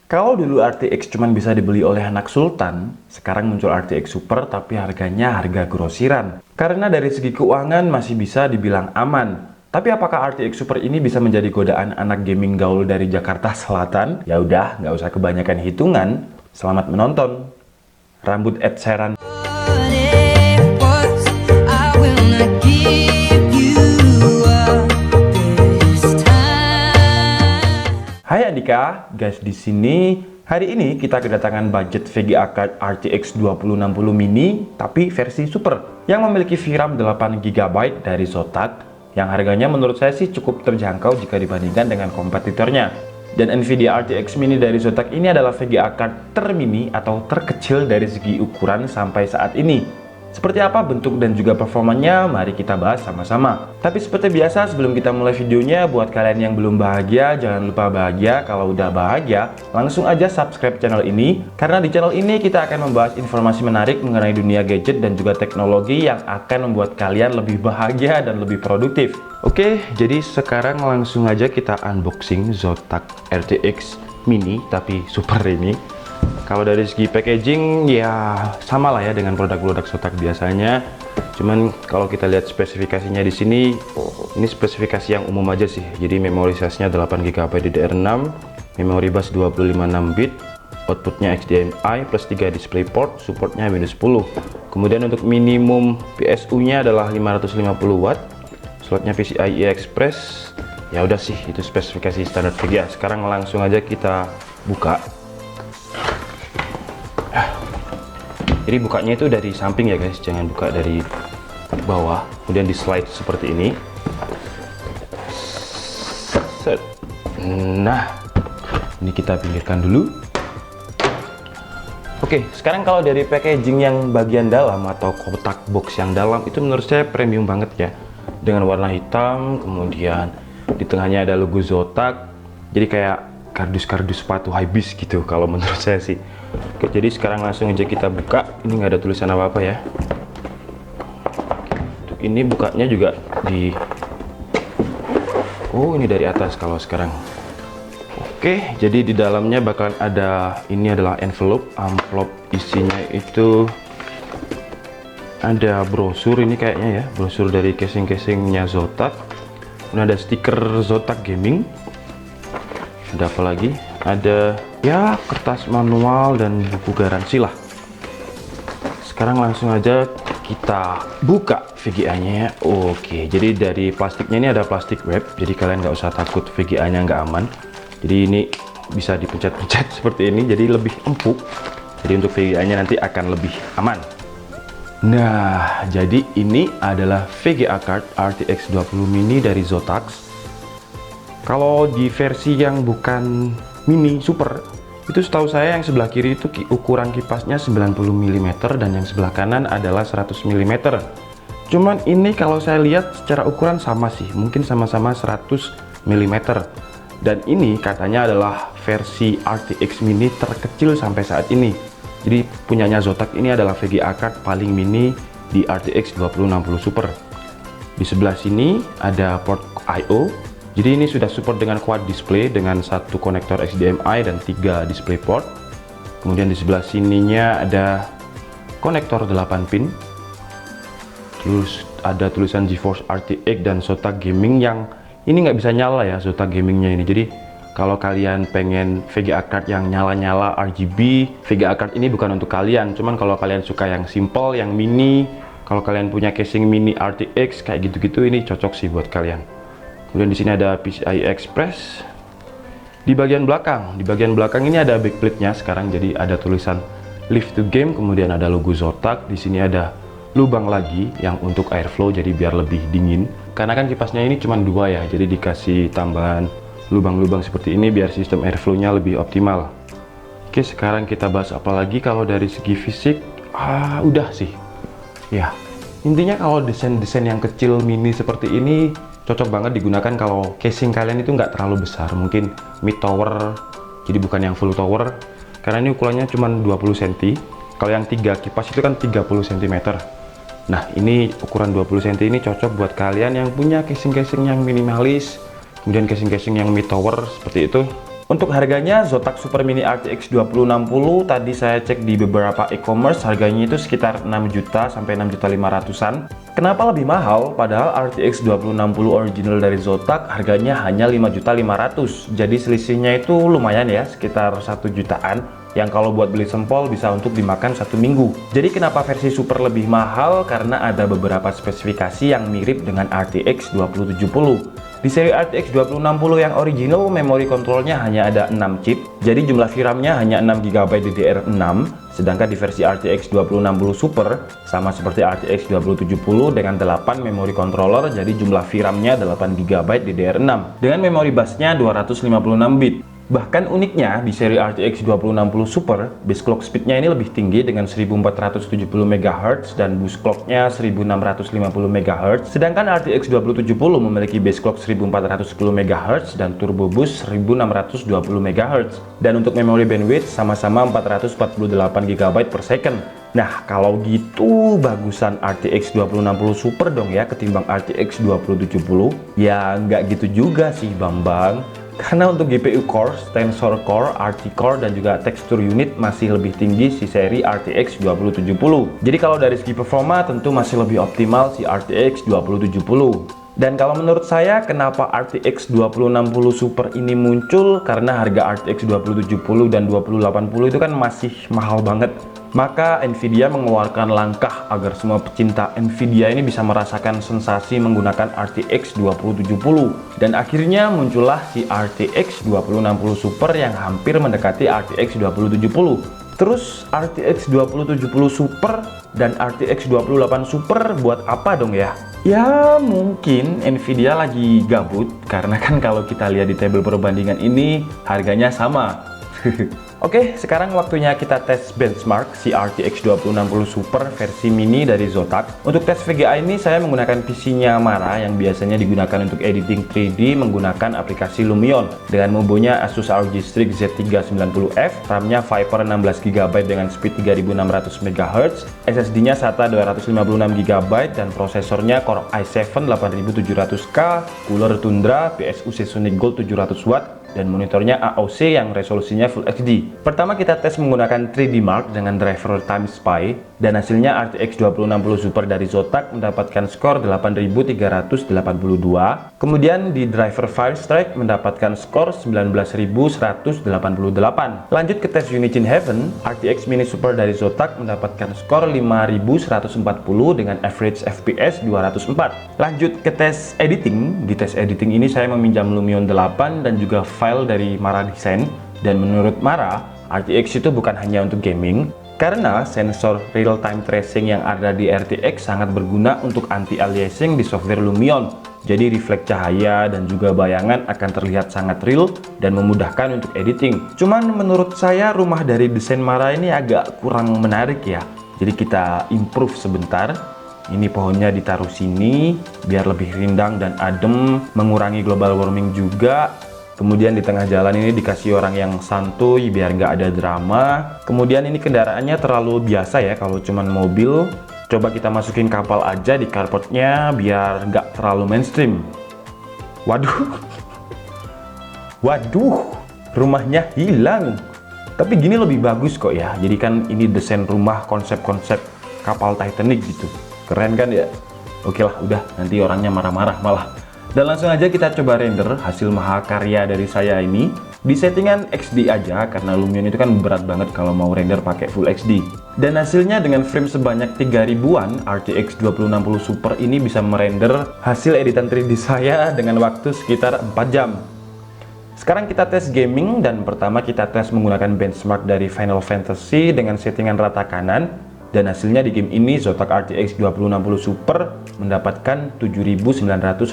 Kalau dulu RTX cuma bisa dibeli oleh anak sultan, sekarang muncul RTX Super tapi harganya harga grosiran. Karena dari segi keuangan masih bisa dibilang aman. Tapi apakah RTX Super ini bisa menjadi godaan anak gaming gaul dari Jakarta Selatan? Ya udah, nggak usah kebanyakan hitungan. Selamat menonton. Rambut Ed Sheeran. Hai Andika, guys, di sini hari ini kita kedatangan budget VGA card RTX 2060 mini tapi versi super yang memiliki VRAM 8 GB dari Zotac yang harganya menurut saya sih cukup terjangkau jika dibandingkan dengan kompetitornya. Dan Nvidia RTX mini dari Zotac ini adalah VGA card termini atau terkecil dari segi ukuran sampai saat ini. Seperti apa bentuk dan juga performanya, mari kita bahas sama-sama. Tapi seperti biasa, sebelum kita mulai videonya, buat kalian yang belum bahagia, jangan lupa bahagia. Kalau udah bahagia, langsung aja subscribe channel ini. Karena di channel ini kita akan membahas informasi menarik mengenai dunia gadget dan juga teknologi yang akan membuat kalian lebih bahagia dan lebih produktif. Oke, jadi sekarang langsung aja kita unboxing Zotac RTX mini, tapi super ini. Kalau dari segi packaging ya sama lah ya dengan produk-produk Zotac biasanya. Cuman kalau kita lihat spesifikasinya di sini, ini spesifikasi yang umum aja sih. Jadi memori size-nya 8 GB DDR6, memori bus 256 bit, outputnya HDMI plus 3 DisplayPort, supportnya Windows 10. Kemudian untuk minimum PSU-nya adalah 550 watt, slotnya PCIe Express. Ya udah sih, itu spesifikasi standar VGA. Sekarang langsung aja kita buka. Jadi bukanya itu dari samping ya guys, jangan buka dari bawah, kemudian di slide seperti ini. Set. Nah, ini kita pinggirkan dulu. Oke, sekarang kalau dari packaging yang bagian dalam atau kotak box yang dalam itu menurut saya premium banget ya, dengan warna hitam, kemudian di tengahnya ada logo Zotac, jadi kayak kardus-kardus sepatu Hypebeast gitu kalau menurut saya sih. Oke, jadi sekarang langsung aja kita buka. Ini nggak ada tulisan apa-apa ya. Untuk ini bukanya juga di ini dari atas kalau sekarang. Oke, jadi di dalamnya bakalan ada, ini adalah envelope. Amplop isinya itu ada brosur ini kayaknya ya, brosur dari casing-casingnya Zotac. Kemudian ada stiker Zotac Gaming. Ada apa lagi? Ada ya kertas manual dan buku garansi lah. Sekarang langsung aja kita buka VGA-nya ya. Oke, jadi dari plastiknya ini ada plastik wrap, jadi kalian nggak usah takut VGA-nya nggak aman. Jadi ini bisa dipencet-pencet seperti ini, jadi lebih empuk. Jadi untuk VGA-nya nanti akan lebih aman. Nah, jadi ini adalah VGA card RTX 20 mini dari Zotac. Kalau di versi yang bukan mini super, itu setahu saya yang sebelah kiri itu ukuran kipasnya 90 mm dan yang sebelah kanan adalah 100 mm. Cuman ini kalau saya lihat secara ukuran sama sih, mungkin sama-sama 100 mm. Dan ini katanya adalah versi RTX mini terkecil sampai saat ini. Jadi punyanya Zotac ini adalah VGA card paling mini di RTX 2060 Super. Di sebelah sini ada port I/O. Jadi ini sudah support dengan quad display dengan satu konektor HDMI dan 3 DisplayPort. Kemudian di sebelah sininya ada konektor 8 pin. Terus ada tulisan GeForce RTX dan Zotac Gaming yang ini nggak bisa nyala ya, Zotac Gamingnya ini. Jadi kalau kalian pengen VGA card yang nyala-nyala RGB, VGA card ini bukan untuk kalian. Cuman kalau kalian suka yang simple, yang mini, kalau kalian punya casing mini RTX kayak gitu-gitu, ini cocok sih buat kalian. Kemudian di sini ada PCIe Express. Di bagian belakang ini ada backplate-nya sekarang, jadi ada tulisan Live to Game, kemudian ada logo Zotac. Di sini ada lubang lagi yang untuk airflow, jadi biar lebih dingin. Karena kan kipasnya ini cuma 2 ya, jadi dikasih tambahan lubang-lubang seperti ini biar sistem airflow-nya lebih optimal. Oke, sekarang kita bahas apa lagi kalau dari segi fisik. Udah sih. Ya, intinya kalau desain-desain yang kecil mini seperti ini cocok banget digunakan kalau casing kalian itu nggak terlalu besar, mungkin mid tower, jadi bukan yang full tower, karena ini ukurannya cuma 20 cm. Kalau yang 3 kipas itu kan 30 cm. Nah, ini ukuran 20 cm ini cocok buat kalian yang punya casing-casing yang minimalis, kemudian casing-casing yang mid tower seperti itu. Untuk harganya Zotac Super Mini RTX 2060 tadi saya cek di beberapa e-commerce harganya itu sekitar 6 juta sampai 6.500.000-an. Kenapa lebih mahal? Padahal RTX 2060 original dari Zotac harganya hanya 5.500.000. Jadi selisihnya itu lumayan ya, sekitar 1 jutaan. Yang kalau buat beli sempol bisa untuk dimakan 1 minggu. Jadi kenapa versi Super lebih mahal? Karena ada beberapa spesifikasi yang mirip dengan RTX 2070. Di seri RTX 2060 yang original, memori kontrolnya hanya ada 6 chip, jadi jumlah VRAM-nya hanya 6GB DDR6, sedangkan di versi RTX 2060 Super, sama seperti RTX 2070 dengan 8 memori controller, jadi jumlah VRAM-nya 8GB DDR6, dengan memori busnya 256 bit. Bahkan uniknya, di seri RTX 2060 Super, base clock speed-nya ini lebih tinggi dengan 1470 MHz dan boost clock-nya 1650 MHz, sedangkan RTX 2070 memiliki base clock 1410 MHz dan turbo boost 1620 MHz. Dan untuk memori bandwidth sama-sama 448 GB per second. Nah, kalau gitu bagusan RTX 2060 Super dong ya ketimbang RTX 2070? Ya, nggak gitu juga sih, Bambang. Karena untuk GPU core, tensor core, RT core, dan juga tekstur unit masih lebih tinggi si seri RTX 2070. Jadi kalau dari segi performa tentu masih lebih optimal si RTX 2070. Dan kalau menurut saya kenapa RTX 2060 Super ini muncul, karena harga RTX 2070 dan 2080 itu kan masih mahal banget. Maka Nvidia mengeluarkan langkah agar semua pecinta Nvidia ini bisa merasakan sensasi menggunakan RTX 2070. Dan akhirnya muncullah si RTX 2060 Super yang hampir mendekati RTX 2070. Terus RTX 2070 Super dan RTX 2080 Super buat apa dong ya? Ya mungkin Nvidia lagi gabut, karena kan kalau kita lihat di tabel perbandingan ini harganya sama. Oke, sekarang waktunya kita tes benchmark si RTX 2060 Super versi mini dari Zotac. Untuk tes VGA ini saya menggunakan PC-nya Mara yang biasanya digunakan untuk editing 3D menggunakan aplikasi Lumion. Dengan mobonya Asus ROG Strix Z390F, RAM-nya Viper 16GB dengan speed 3600 MHz, SSD-nya SATA 256GB, dan prosesornya Core i7 8700K, cooler Tundra, PSU Seasonic Gold 700W, dan monitornya AOC yang resolusinya Full HD. Pertama kita tes menggunakan 3D Mark dengan driver Time Spy, dan hasilnya RTX 2060 Super dari Zotac mendapatkan skor 8382. Kemudian di driver Firestrike mendapatkan skor 19188. Lanjut ke tes Unigine Heaven, RTX Mini Super dari Zotac mendapatkan skor 5140 dengan average FPS 204. Lanjut ke tes editing. Di tes editing ini saya meminjam Lumion 8 dan juga file dari Mara Design, dan menurut Mara, RTX itu bukan hanya untuk gaming, karena sensor real-time tracing yang ada di RTX sangat berguna untuk anti-aliasing di software Lumion. Jadi refleks cahaya dan juga bayangan akan terlihat sangat real dan memudahkan untuk editing. Cuman menurut saya rumah dari desain Mara ini agak kurang menarik ya. Jadi kita improve sebentar. Ini pohonnya ditaruh sini biar lebih rindang dan adem, mengurangi global warming juga. Kemudian di tengah jalan ini dikasih orang yang santuy biar nggak ada drama. Kemudian ini kendaraannya terlalu biasa ya kalau cuman mobil. Coba kita masukin kapal aja di carportnya biar nggak terlalu mainstream. Waduh, waduh, rumahnya hilang. Tapi gini lebih bagus kok ya. Jadi kan ini desain rumah konsep-konsep kapal Titanic gitu. Keren kan ya? Oke lah, udah nanti orangnya marah-marah malah. Dan langsung aja kita coba render hasil mahakarya dari saya ini di settingan XD aja, karena Lumion itu kan berat banget kalau mau render pakai Full XD. Dan hasilnya dengan frame sebanyak 3000-an, RTX 2060 Super ini bisa merender hasil editan 3D saya dengan waktu sekitar 4 jam. Sekarang kita tes gaming, dan pertama kita tes menggunakan benchmark dari Final Fantasy dengan settingan rata kanan. Dan hasilnya di game ini Zotac RTX 2060 Super mendapatkan 7967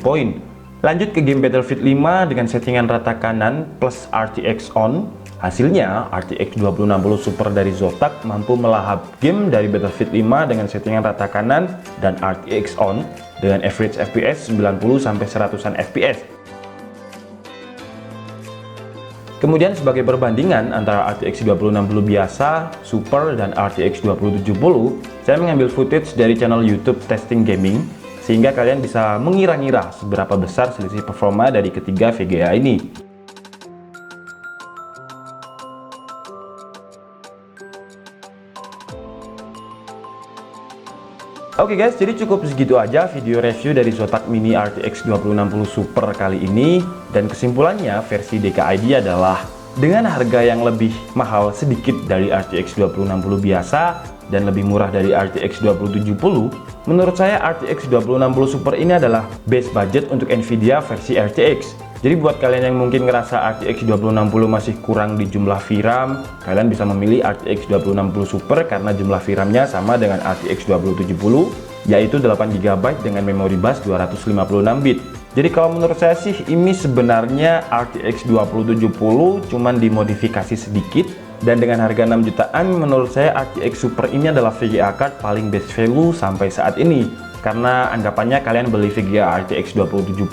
poin. Lanjut ke game Battlefield 5 dengan settingan rata kanan plus RTX on. Hasilnya RTX 2060 Super dari Zotac mampu melahap game dari Battlefield 5 dengan settingan rata kanan dan RTX on dengan average FPS 90-100an FPS. Kemudian sebagai perbandingan antara RTX 2060 biasa, Super, dan RTX 2070, saya mengambil footage dari channel YouTube Testing Gaming, sehingga kalian bisa mengira-ngira seberapa besar selisih performa dari ketiga VGA ini. Oke guys, jadi cukup segitu aja video review dari Zotac Mini RTX 2060 Super kali ini. Dan kesimpulannya, versi DKID adalah dengan harga yang lebih mahal sedikit dari RTX 2060 biasa dan lebih murah dari RTX 2070, menurut saya RTX 2060 Super ini adalah best budget untuk Nvidia versi RTX. Jadi buat kalian yang mungkin ngerasa RTX 2060 masih kurang di jumlah VRAM, kalian bisa memilih RTX 2060 Super karena jumlah VRAM-nya sama dengan RTX 2070, yaitu 8GB dengan memori bus 256 bit. Jadi kalau menurut saya sih ini sebenarnya RTX 2070 cuman dimodifikasi sedikit, dan dengan harga 6 jutaan menurut saya RTX Super ini adalah VGA card paling best value sampai saat ini. Karena anggapannya kalian beli VGA RTX 2070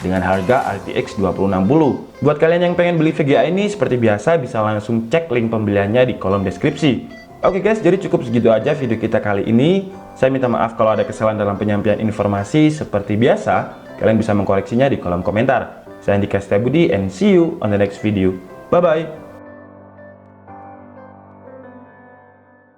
dengan harga RTX 2060. Buat kalian yang pengen beli VGA ini seperti biasa bisa langsung cek link pembeliannya di kolom deskripsi. Oke guys, jadi cukup segitu aja video kita kali ini. Saya minta maaf kalau ada kesalahan dalam penyampaian informasi. Seperti biasa, kalian bisa mengkoreksinya di kolom komentar. Saya Andika Setiabudi and see you on the next video. Bye bye.